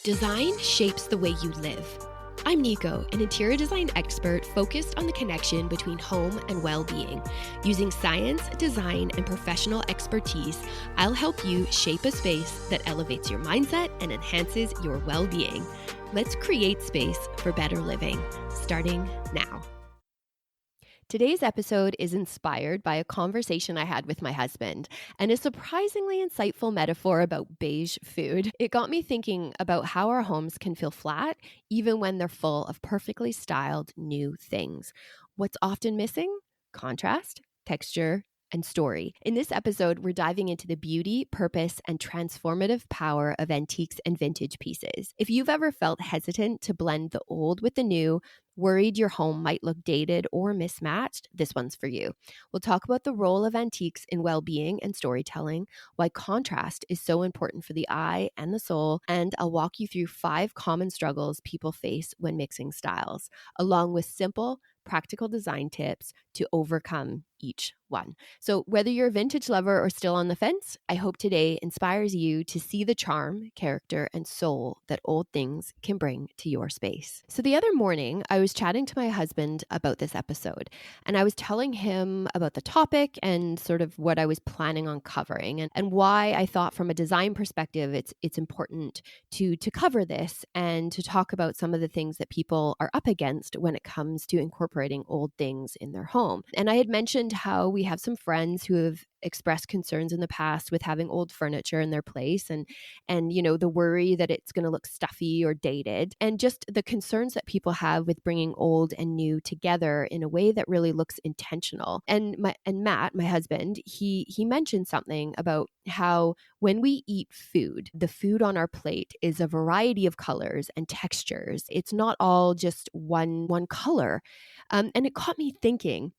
Design shapes the way you live. I'm Nico, an interior design expert focused on the connection between home and well-being. Using science, design, and professional expertise, I'll help you shape a space that elevates your mindset and enhances your well-being. Let's create space for better living, starting now. Today's episode is inspired by a conversation I had with my husband and a surprisingly insightful metaphor about beige food. It got me thinking about how our homes can feel flat even when they're full of perfectly styled new things. What's often missing? Contrast, texture, and story. In this episode, we're diving into the beauty, purpose, and transformative power of antiques and vintage pieces. If you've ever felt hesitant to blend the old with the new, worried your home might look dated or mismatched, this one's for you. We'll talk about the role of antiques in well-being and storytelling, why contrast is so important for the eye and the soul, and I'll walk you through 5 common struggles people face when mixing styles, along with simple, practical design tips to overcome each one. So whether you're a vintage lover or still on the fence, I hope today inspires you to see the charm, character, and soul that old things can bring to your space. So the other morning, I was chatting to my husband about this episode, and I was telling him about the topic and sort of what I was planning on covering and why I thought from a design perspective, it's important to cover this and to talk about some of the things that people are up against when it comes to incorporating old things in their home. And I had mentioned how we have some friends who have expressed concerns in the past with having old furniture in their place and you know the worry that it's going to look stuffy or dated, and just the concerns that people have with bringing old and new together in a way that really looks intentional. And Matt, my husband, he mentioned something about how when we eat food, the food on our plate is a variety of colors and textures. It's not all just one color. And it caught me thinking,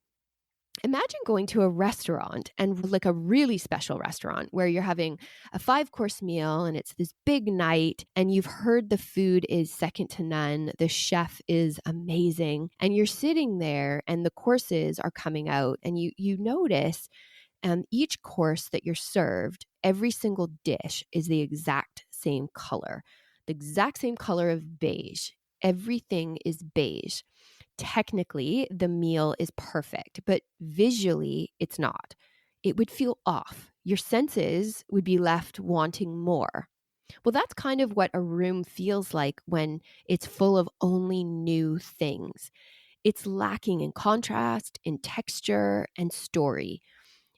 imagine going to a restaurant, and like a really special restaurant where you're having a 5-course meal and it's this big night and you've heard the food is second to none. The chef is amazing. And you're sitting there and the courses are coming out and you notice each course that you're served, every single dish is the exact same color of beige. Everything is beige. Technically, the meal is perfect, but visually, it's not. It would feel off. Your senses would be left wanting more. Well, that's kind of what a room feels like when it's full of only new things. It's lacking in contrast, in texture, and story.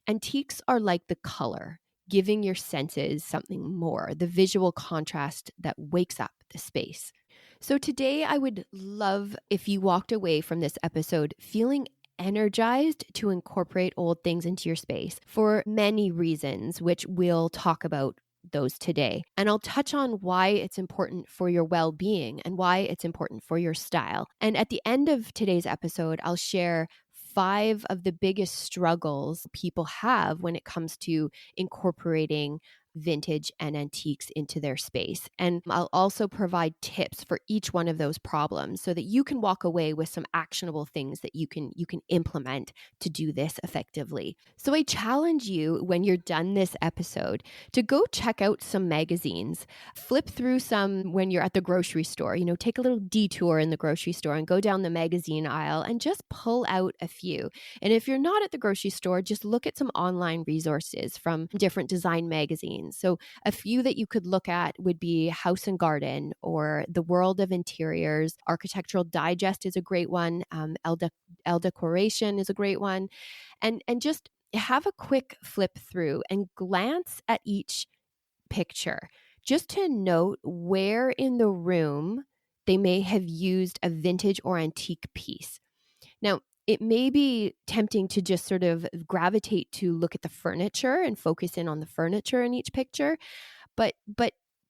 Antiques are like the color, giving your senses something more, the visual contrast that wakes up the space. So today I would love if you walked away from this episode feeling energized to incorporate old things into your space for many reasons, which we'll talk about those today. And I'll touch on why it's important for your well-being and why it's important for your style. And at the end of today's episode, I'll share 5 of the biggest struggles people have when it comes to incorporating vintage and antiques into their space. And I'll also provide tips for each one of those problems so that you can walk away with some actionable things that you can implement to do this effectively. So I challenge you, when you're done this episode, to go check out some magazines, flip through some when you're at the grocery store, take a little detour in the grocery store and go down the magazine aisle and just pull out a few. And if you're not at the grocery store, just look at some online resources from different design magazines. So a few that you could look at would be House and Garden or The World of Interiors. Architectural Digest is a great one. Elle Decoration is a great one. And just have a quick flip through and glance at each picture just to note where in the room they may have used a vintage or antique piece. Now, it may be tempting to just sort of gravitate to look at the furniture and focus in on the furniture in each picture. But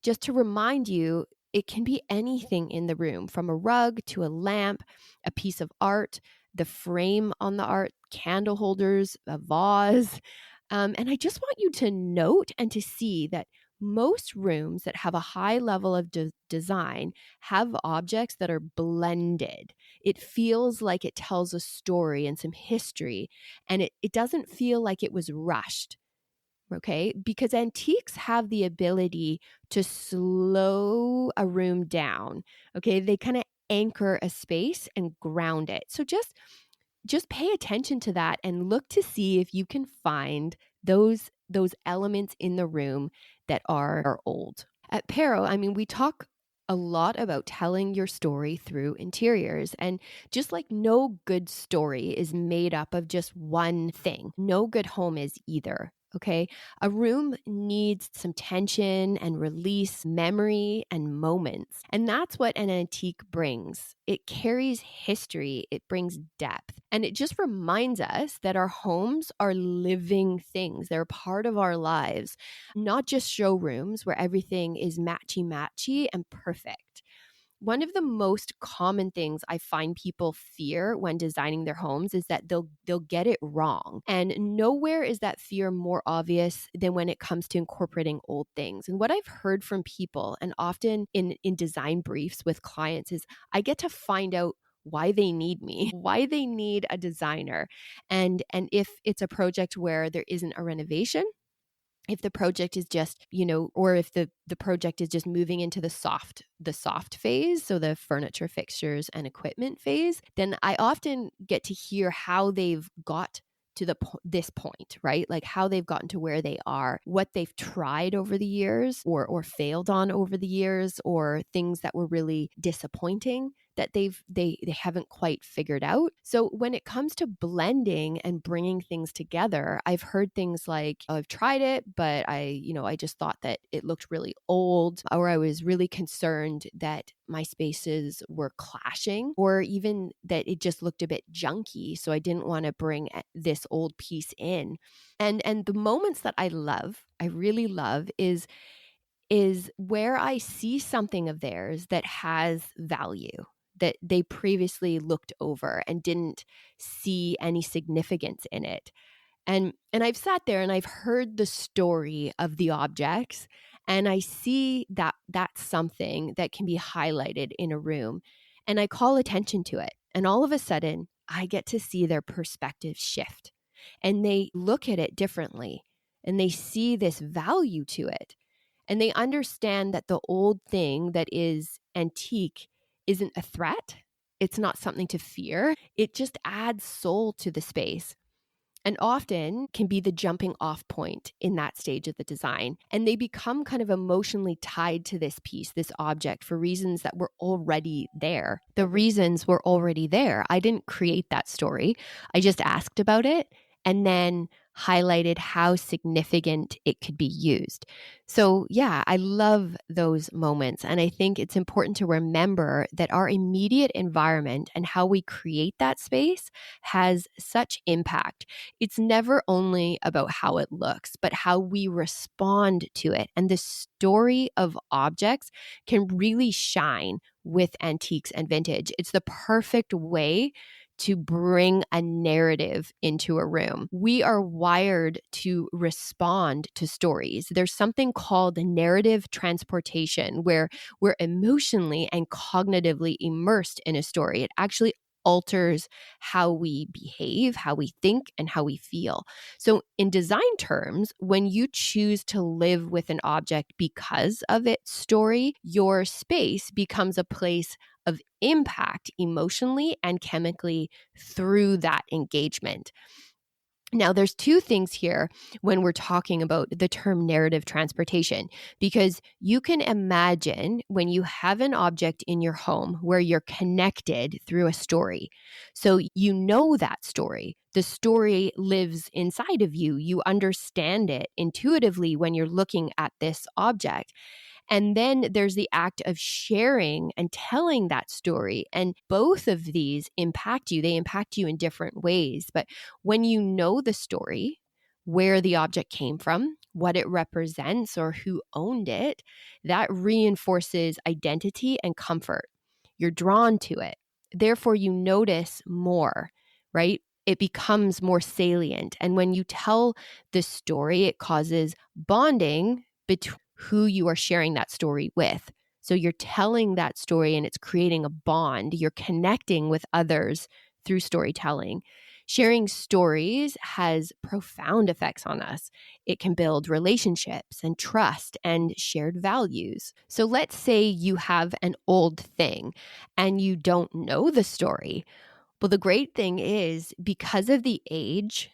just to remind you, it can be anything in the room, from a rug to a lamp, a piece of art, the frame on the art, candle holders, a vase. And I just want you to note and to see that most rooms that have a high level of design have objects that are blended. It feels like it tells a story and some history, and it doesn't feel like it was rushed. Okay, because antiques have the ability to slow a room down. Okay, they kind of anchor a space and ground it. So just pay attention to that and look to see if you can find those elements in the room that are old. At Pero, I mean, we talk a lot about telling your story through interiors. And just like no good story is made up of just one thing, no good home is either. Okay. A room needs some tension and release, memory and moments. And that's what an antique brings. It carries history, it brings depth, and it just reminds us that our homes are living things. They're part of our lives, not just showrooms where everything is matchy and perfect. One of the most common things I find people fear when designing their homes is that they'll get it wrong. And nowhere is that fear more obvious than when it comes to incorporating old things. And what I've heard from people, and often in design briefs with clients, is I get to find out why they need me, why they need a designer. And if it's a project where there isn't a renovation, if the project is just, or if the project is just moving into the soft phase, so the furniture, fixtures and equipment phase, then I often get to hear how they've got to this point, right? Like how they've gotten to where they are, what they've tried over the years or failed on over the years, or things that were really disappointing that they haven't quite figured out. So when it comes to blending and bringing things together, I've heard things like, oh, I've tried it, but I just thought that it looked really old, or I was really concerned that my spaces were clashing, or even that it just looked a bit junky. So I didn't want to bring this old piece in. And the moments that I really love is where I see something of theirs that has value that they previously looked over and didn't see any significance in it. And I've sat there and I've heard the story of the objects, and I see that that's something that can be highlighted in a room, and I call attention to it. And all of a sudden, I get to see their perspective shift, and they look at it differently, and they see this value to it. And they understand that the old thing that is antique isn't a threat. It's not something to fear. It just adds soul to the space, and often can be the jumping off point in that stage of the design. And they become kind of emotionally tied to this piece, this object, for reasons that were already there. The reasons were already there. I didn't create that story. I just asked about it and then highlighted how significant it could be used. So yeah, I love those moments. And I think it's important to remember that our immediate environment and how we create that space has such impact. It's never only about how it looks, but how we respond to it. And the story of objects can really shine with antiques and vintage. It's the perfect way to bring a narrative into a room. We are wired to respond to stories. There's something called narrative transportation, where we're emotionally and cognitively immersed in a story. It actually alters how we behave, how we think, and how we feel. So in design terms, when you choose to live with an object because of its story, your space becomes a place of impact emotionally and chemically through that engagement. Now, there's two things here when we're talking about the term narrative transportation, because you can imagine when you have an object in your home where you're connected through a story. So you know that story. The story lives inside of you. You understand it intuitively when you're looking at this object. And then there's the act of sharing and telling that story. And both of these impact you. They impact you in different ways. But when you know the story, where the object came from, what it represents, or who owned it, that reinforces identity and comfort. You're drawn to it. Therefore, you notice more, right? It becomes more salient. And when you tell the story, it causes bonding between who you are sharing that story with. So you're telling that story and it's creating a bond. You're connecting with others through storytelling. Sharing stories has profound effects on us. It can build relationships and trust and shared values. So let's say you have an old thing and you don't know the story. Well, the great thing is because of the age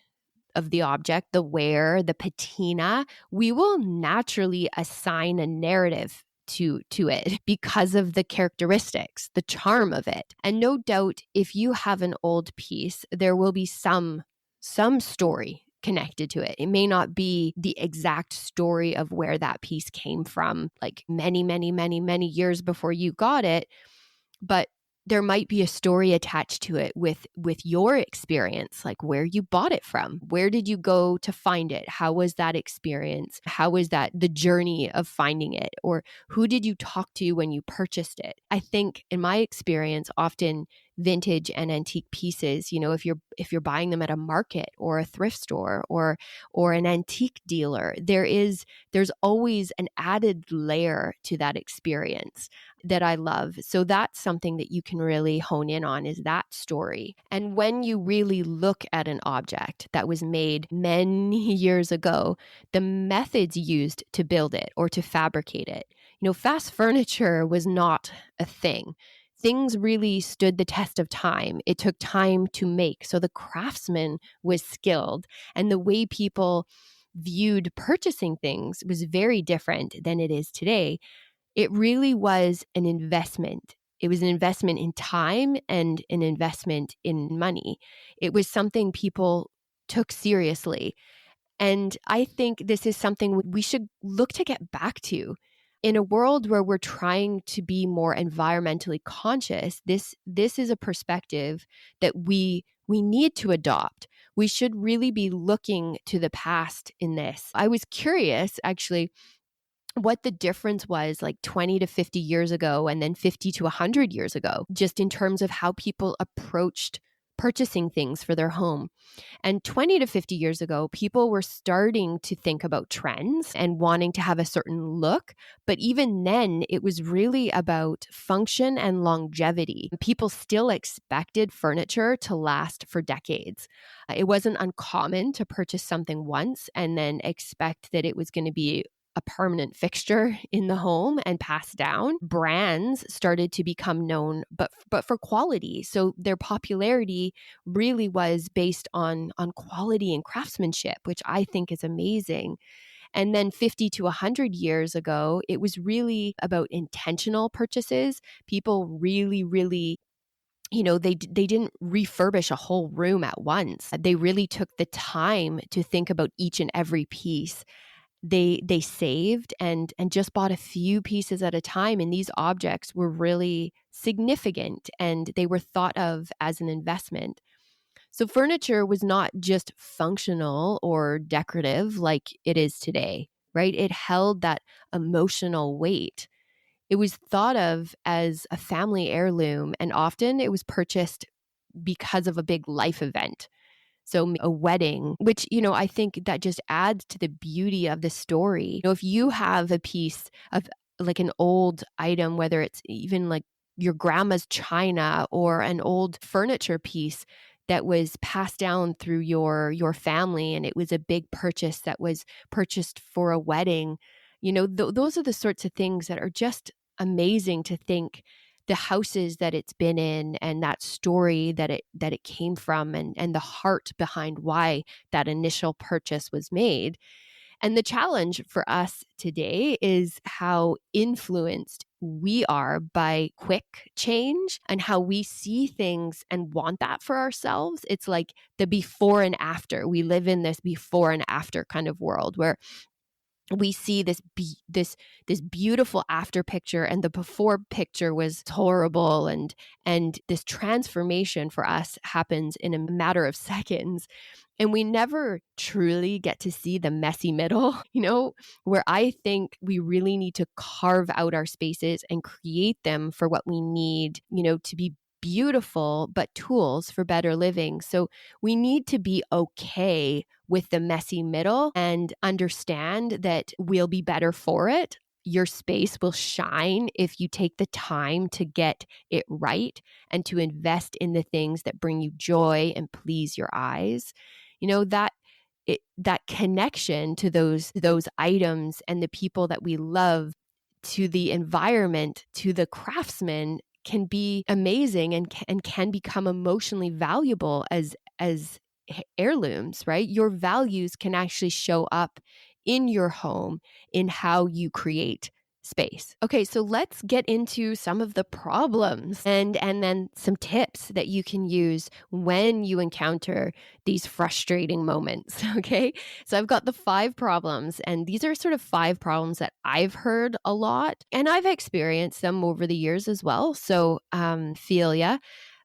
of the object, the wear, the patina, we will naturally assign a narrative to it because of the characteristics, the charm of it. And no doubt, if you have an old piece, there will be some story connected to it. It may not be the exact story of where that piece came from, like many, many, many, many years before you got it, but there might be a story attached to it with your experience, like where you bought it from. Where did you go to find it? How was that experience? How was that the journey of finding it? Or who did you talk to when you purchased it? I think in my experience, often vintage and antique pieces, if you're buying them at a market or a thrift store or an antique dealer, there's always an added layer to that experience that I love. So that's something that you can really hone in on, is that story. And when you really look at an object that was made many years ago, the methods used to build it or to fabricate it, fast furniture was not a thing. Things really stood the test of time. It took time to make. So the craftsman was skilled, and the way people viewed purchasing things was very different than it is today. It really was an investment. It was an investment in time and an investment in money. It was something people took seriously. And I think this is something we should look to get back to. In a world where we're trying to be more environmentally conscious, this is a perspective that we need to adopt. We should really be looking to the past in this. I was curious, actually, what the difference was like 20 to 50 years ago and then 50 to 100 years ago, just in terms of how people approached purchasing things for their home. And 20 to 50 years ago, people were starting to think about trends and wanting to have a certain look. But even then, it was really about function and longevity. People still expected furniture to last for decades. It wasn't uncommon to purchase something once and then expect that it was going to be a permanent fixture in the home and passed down. Brands started to become known, but for quality. So their popularity really was based on quality and craftsmanship, which I think is amazing. And then 50 to 100 years ago, it was really about intentional purchases. People really, really, they didn't refurbish a whole room at once. They really took the time to think about each and every piece. They saved and just bought a few pieces at a time. And these objects were really significant and they were thought of as an investment. So furniture was not just functional or decorative like it is today, right? It held that emotional weight. It was thought of as a family heirloom, and often it was purchased because of a big life event. So a wedding, which, I think that just adds to the beauty of the story. If you have a piece of like an old item, whether it's even like your grandma's china or an old furniture piece that was passed down through your family, and it was a big purchase that was purchased for a wedding, those are the sorts of things that are just amazing to think. The houses that it's been in and that story that it came from and the heart behind why that initial purchase was made. And the challenge for us today is how influenced we are by quick change and how we see things and want that for ourselves. It's like the before and after. We live in this before and after kind of world where we see this beautiful after picture and the before picture was horrible, and this transformation for us happens in a matter of seconds, and we never truly get to see the messy middle, where I think we really need to carve out our spaces and create them for what we need, to be beautiful, but tools for better living. So we need to be okay with the messy middle and understand that we'll be better for it. your space will shine if you take the time to get it right and to invest in the things that bring you joy and please your eyes. That connection to those items and the people that we love, to the environment, to the craftsman, can be amazing and can become emotionally valuable as heirlooms, right? Your values can actually show up in your home in how you create space. Okay, so let's get into some of the problems and then some tips that you can use when you encounter these frustrating moments. Okay, so I've got the 5 problems, and these are sort of 5 problems that I've heard a lot, and I've experienced them over the years as well. So feel ya.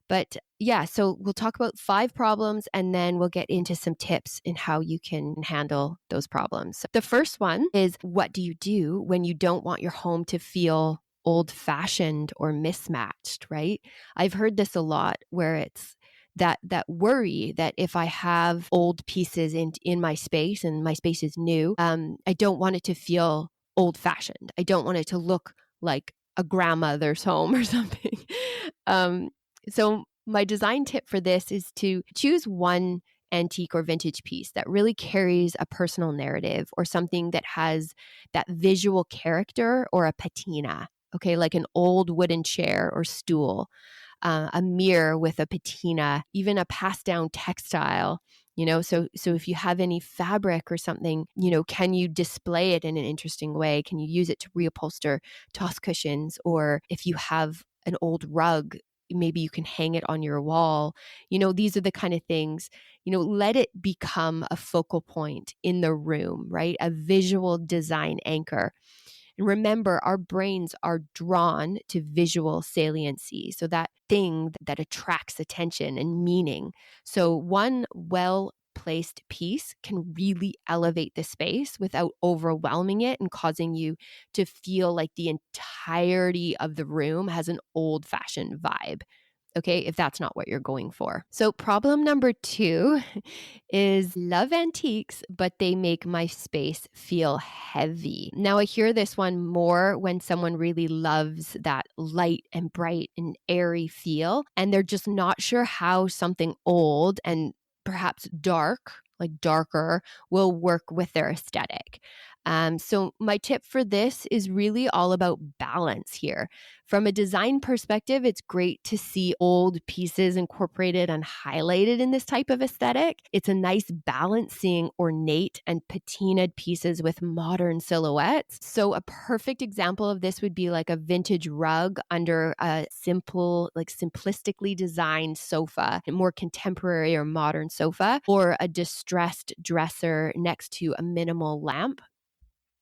But yeah, so we'll talk about 5 problems, and then we'll get into some tips in how you can handle those problems. So the first one is, what do you do when you don't want your home to feel old-fashioned or mismatched, right? I've heard this a lot, where it's that worry that if I have old pieces in my space and my space is new, I don't want it to feel old-fashioned. I don't want it to look like a grandmother's home or something. So my design tip for this is to choose one antique or vintage piece that really carries a personal narrative, or something that has that visual character or a patina. Okay, like an old wooden chair or stool, a mirror with a patina, even a passed down textile. So if you have any fabric or something, can you display it in an interesting way? Can you use it to reupholster toss cushions? Or if you have an old rug, maybe you can hang it on your wall. These are the kind of things, let it become a focal point in the room, right? A visual design anchor. And remember, our brains are drawn to visual saliency. So that thing that attracts attention and meaning. So one well-placed piece can really elevate the space without overwhelming it and causing you to feel like the entirety of the room has an old-fashioned vibe. Okay, if that's not what you're going for. So problem number 2 is, love antiques, but they make my space feel heavy. Now, I hear this one more when someone really loves that light and bright and airy feel, and they're just not sure how something old and perhaps darker, will work with their aesthetic. So my tip for this is really all about balance here. From a design perspective, it's great to see old pieces incorporated and highlighted in this type of aesthetic. It's a nice balance seeing ornate and patinaed pieces with modern silhouettes. So a perfect example of this would be like a vintage rug under a simplistically designed sofa, a more contemporary or modern sofa, or a distressed dresser next to a minimal lamp.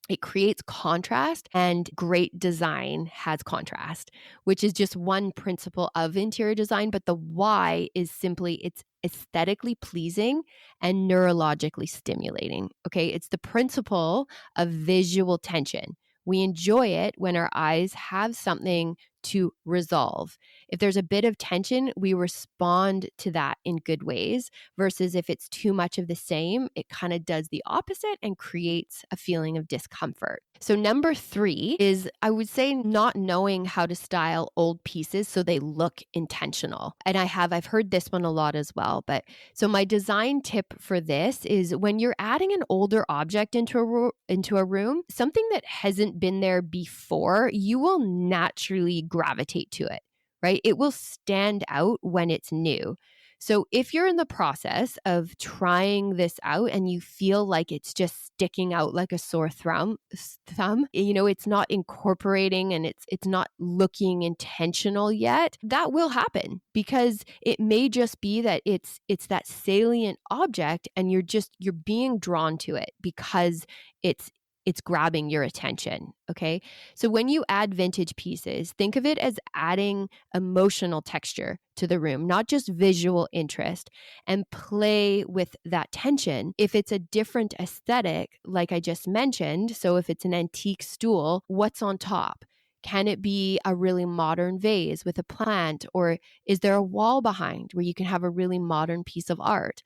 It creates contrast, and great design has contrast, which is just one principle of interior design. But the why is simply it's aesthetically pleasing and neurologically stimulating. Okay, it's the principle of visual tension. We enjoy it when our eyes have something to resolve. If there's a bit of tension, we respond to that in good ways, versus if it's too much of the same, it kind of does the opposite and creates a feeling of discomfort. So number 3 is, I would say, not knowing how to style old pieces so they look intentional. And I've heard this one a lot as well. But so my design tip for this is, when you're adding an older object into a room, something that hasn't been there before, you will naturally gravitate to it, right? It will stand out when it's new. So if you're in the process of trying this out and you feel like it's just sticking out like a sore thumb, it's not incorporating and it's not looking intentional yet, that will happen, because it may just be that it's that salient object and you're being drawn to it because it's grabbing your attention. Okay. So when you add vintage pieces, think of it as adding emotional texture to the room, not just visual interest, and play with that tension. If it's a different aesthetic, like I just mentioned, so if it's an antique stool, what's on top? Can it be a really modern vase with a plant? Or is there a wall behind where you can have a really modern piece of art?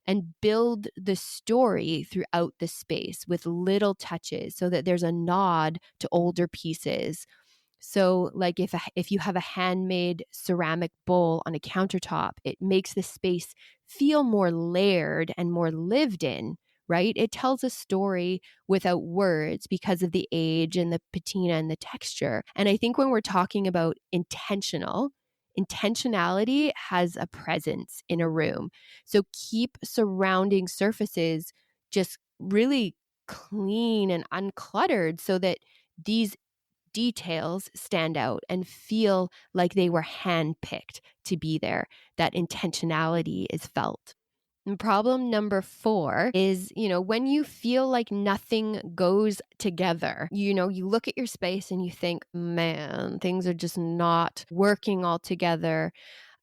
and build the story throughout the space with little touches so that there's a nod to older pieces. So like if you have a handmade ceramic bowl on a countertop, it makes the space feel more layered and more lived in, right? It tells a story without words because of the age and the patina and the texture. And I think when we're talking about intentionality has a presence in a room. So keep surrounding surfaces just really clean and uncluttered so that these details stand out and feel like they were handpicked to be there. That intentionality is felt. And problem number 4 is, when you feel like nothing goes together, you look at your space and you think, man, things are just not working all together.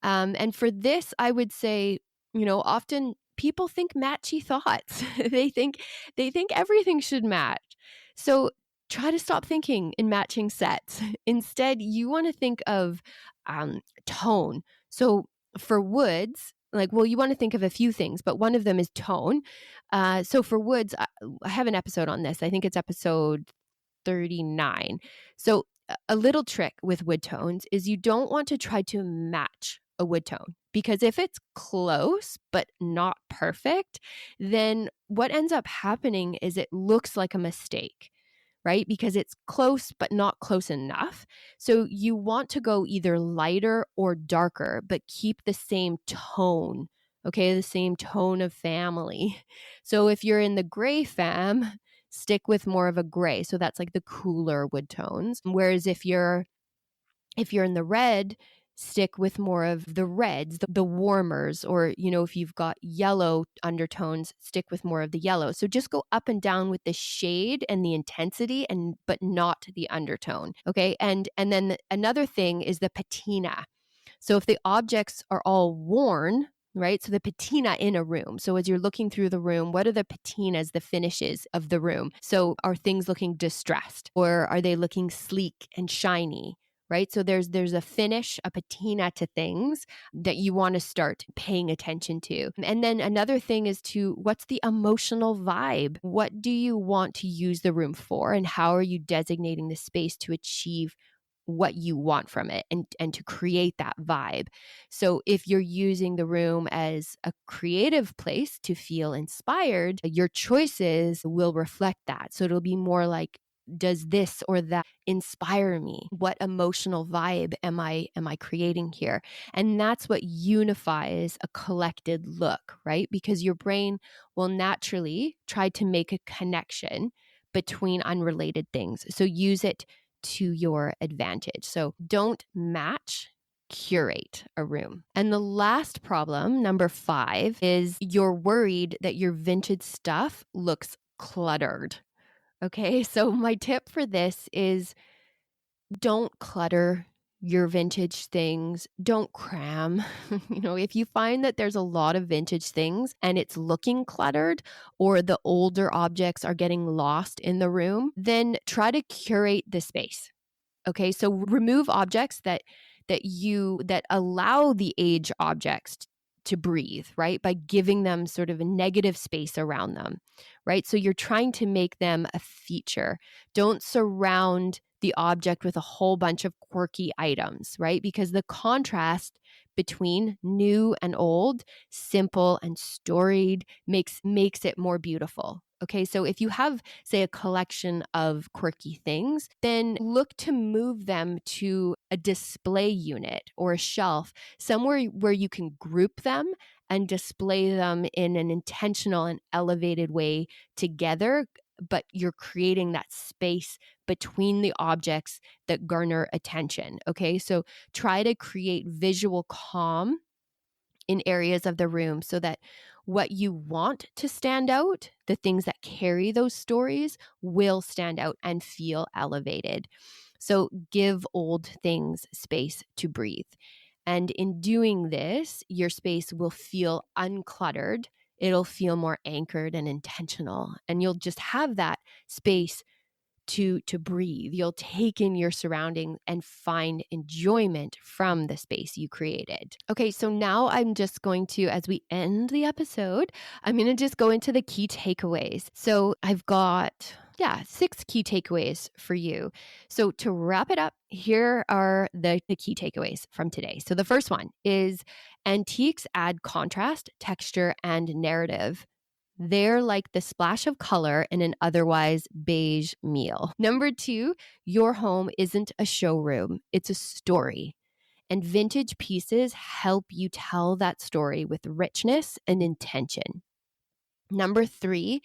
And for this, I would say, often people think matchy thoughts. they think everything should match. So try to stop thinking in matching sets. Instead, you want to think of tone. So for woods, you want to think of a few things, but one of them is tone. So for woods, I have an episode on this. I think it's episode 39. So a little trick with wood tones is you don't want to try to match a wood tone, because if it's close but not perfect, then what ends up happening is it looks like a mistake, right? Because it's close but not close enough. So you want to go either lighter or darker, but keep the same tone, okay? The same tone of family. So if you're in the gray fam, stick with more of a gray. So that's like the cooler wood tones. Whereas if you're in the red, stick with more of the reds, the warmers, or, if you've got yellow undertones, stick with more of the yellow. So just go up and down with the shade and the intensity, but not the undertone. Okay. And then another thing is the patina. So if the objects are all worn, right? So the patina in a room. So as you're looking through the room, what are the patinas, the finishes of the room? So are things looking distressed, or are they looking sleek and shiny? Right? So there's a finish, a patina to things that you want to start paying attention to. And then another thing is what's the emotional vibe? What do you want to use the room for? And how are you designating the space to achieve what you want from it and to create that vibe? So if you're using the room as a creative place to feel inspired, your choices will reflect that. So it'll be more like, does this or that inspire me? What emotional vibe am I creating here? And that's what unifies a collected look, right? Because your brain will naturally try to make a connection between unrelated things. So use it to your advantage. So don't match, curate a room. And the last problem, number 5, is you're worried that your vintage stuff looks cluttered. Okay, so my tip for this is don't clutter your vintage things. Don't cram. If you find that there's a lot of vintage things and it's looking cluttered, or the older objects are getting lost in the room, then try to curate the space. Okay, so remove objects that allow the age objects to breathe, right? By giving them sort of a negative space around them, right? So you're trying to make them a feature. Don't surround the object with a whole bunch of quirky items, right? Because the contrast between new and old, simple and storied, makes it more beautiful. Okay, so if you have, say, a collection of quirky things, then look to move them to a display unit or a shelf, somewhere where you can group them and display them in an intentional and elevated way together, but you're creating that space between the objects that garner attention. Okay, so try to create visual calm in areas of the room so that what you want to stand out, the things that carry those stories, will stand out and feel elevated. So give old things space to breathe. And in doing this, your space will feel uncluttered. It'll feel more anchored and intentional. And you'll just have that space to breathe. You'll take in your surroundings and find enjoyment from the space you created. Okay, so now I'm just going to, as we end the episode, I'm going to just go into the key takeaways. So I've got 6 key takeaways for you. So to wrap it up, here are the key takeaways from today. So the first one is antiques add contrast, texture, and narrative. They're like the splash of color in an otherwise beige meal. Number 2, your home isn't a showroom, it's a story. And vintage pieces help you tell that story with richness and intention. Number 3,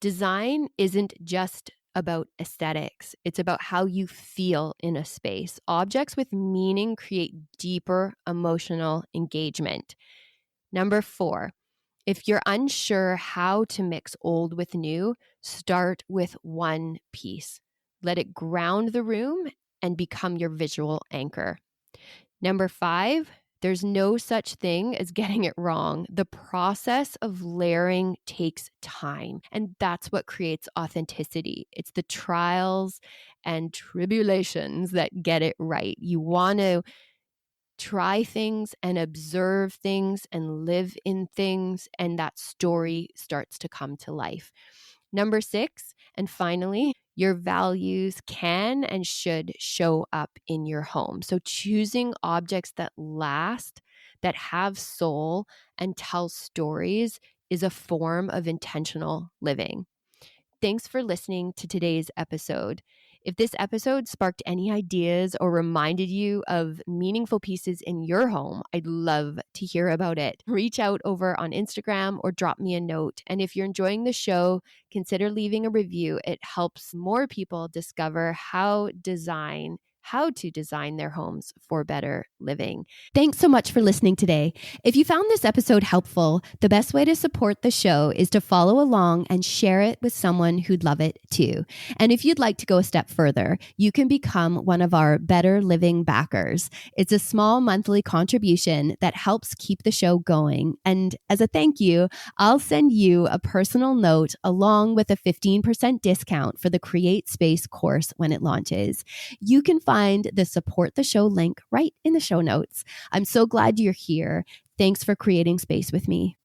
design isn't just about aesthetics. It's about how you feel in a space. Objects with meaning create deeper emotional engagement. Number 4, if you're unsure how to mix old with new, start with one piece. Let it ground the room and become your visual anchor. Number 5, there's no such thing as getting it wrong. The process of layering takes time, and that's what creates authenticity. It's the trials and tribulations that get it right. You want to try things and observe things and live in things, and that story starts to come to life. Number 6, and finally, your values can and should show up in your home. So choosing objects that last, that have soul, and tell stories is a form of intentional living. Thanks for listening to today's episode. If this episode sparked any ideas or reminded you of meaningful pieces in your home, I'd love to hear about it. Reach out over on Instagram or drop me a note. And if you're enjoying the show, consider leaving a review. It helps more people discover how to design their homes for better living. Thanks so much for listening today. If you found this episode helpful, the best way to support the show is to follow along and share it with someone who'd love it too. And if you'd like to go a step further, you can become one of our Better Living backers. It's a small monthly contribution that helps keep the show going. And as a thank you, I'll send you a personal note along with a 15% discount for the Create Space course when it launches. You can find the support the show link right in the show notes. I'm so glad you're here. Thanks for creating space with me.